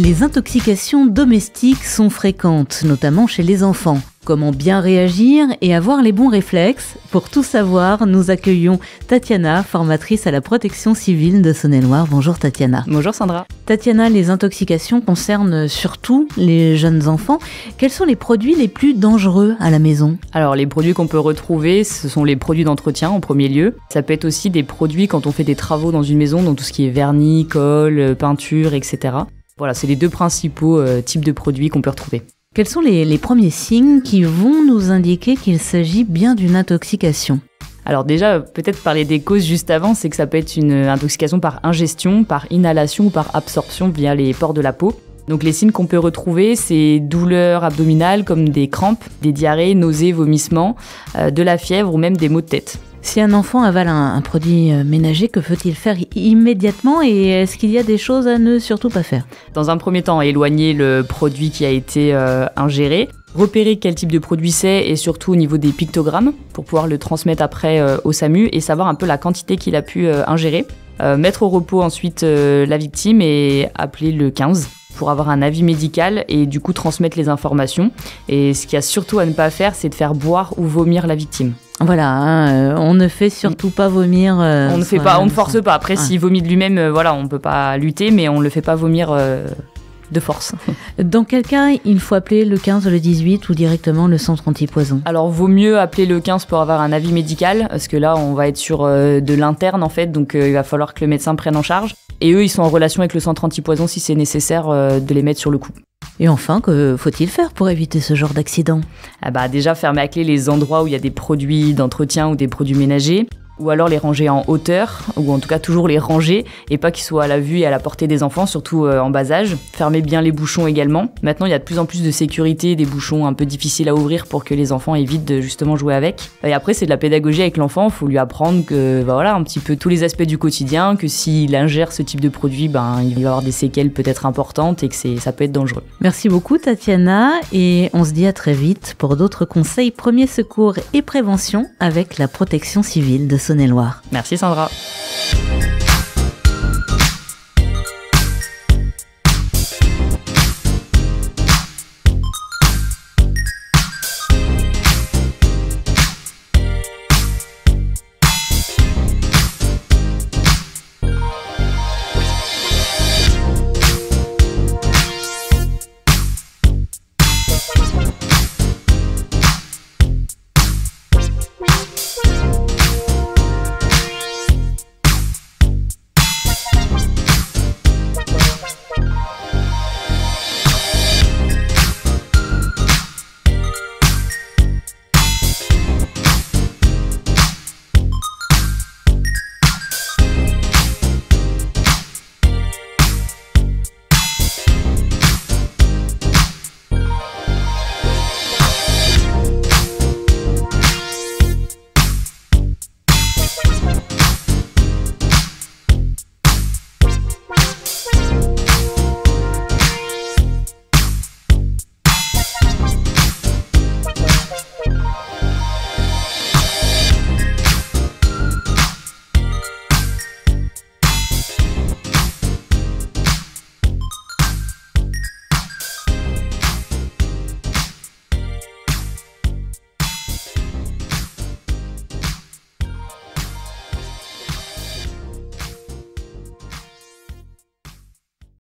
Les intoxications domestiques sont fréquentes, notamment chez les enfants. Comment bien réagir et avoir les bons réflexes? Pour tout savoir, nous accueillons Tatiana, formatrice à la protection civile de Saône-et-Loire. Bonjour Tatiana. Bonjour Sandra. Tatiana, les intoxications concernent surtout les jeunes enfants. Quels sont les produits les plus dangereux à la maison? Alors les produits qu'on peut retrouver, ce sont les produits d'entretien en premier lieu. Ça peut être aussi des produits quand on fait des travaux dans une maison, donc tout ce qui est vernis, colle, peinture, etc. Voilà, c'est les deux principaux types de produits qu'on peut retrouver. Quels sont les premiers signes qui vont nous indiquer qu'il s'agit bien d'une intoxication? Alors déjà, peut-être parler des causes juste avant, c'est que ça peut être une intoxication par ingestion, par inhalation ou par absorption via les pores de la peau. Donc les signes qu'on peut retrouver, c'est douleurs abdominales comme des crampes, des diarrhées, nausées, vomissements, de la fièvre ou même des maux de tête. Si un enfant avale un produit ménager, que faut-il faire immédiatement et est-ce qu'il y a des choses à ne surtout pas faire? Dans un premier temps, éloigner le produit qui a été ingéré, repérer quel type de produit c'est et surtout au niveau des pictogrammes pour pouvoir le transmettre après au SAMU et savoir un peu la quantité qu'il a pu ingérer. Mettre au repos ensuite la victime et appeler le 15 pour avoir un avis médical et du coup transmettre les informations. Et ce qu'il y a surtout à ne pas faire, c'est de faire boire ou vomir la victime. Voilà, on ne fait surtout pas vomir. On ne force pas. Après, s'il vomit de lui-même, on ne peut pas lutter, mais on ne le fait pas vomir de force. Dans quel cas il faut appeler le 15, le 18 ou directement le centre antipoison? Alors, vaut mieux appeler le 15 pour avoir un avis médical, parce que là, on va être sur de l'interne en fait, donc il va falloir que le médecin prenne en charge. Et eux, ils sont en relation avec le centre antipoison si c'est nécessaire de les mettre sur le coup. Et enfin, que faut-il faire pour éviter ce genre d'accident? Déjà, fermer à clé les endroits où il y a des produits d'entretien ou des produits ménagers, ou alors les ranger en hauteur, ou en tout cas toujours les ranger, et pas qu'ils soient à la vue et à la portée des enfants, surtout en bas âge. Fermer bien les bouchons également. Maintenant, il y a de plus en plus de sécurité, des bouchons un peu difficiles à ouvrir pour que les enfants évitent de justement jouer avec. Et après, c'est de la pédagogie avec l'enfant, il faut lui apprendre que, un petit peu tous les aspects du quotidien, que s'il ingère ce type de produit, il va avoir des séquelles peut-être importantes et que ça peut être dangereux. Merci beaucoup Tatiana, et on se dit à très vite pour d'autres conseils premiers secours et prévention avec la protection civile de Saône-et-Loire. Merci Sandra.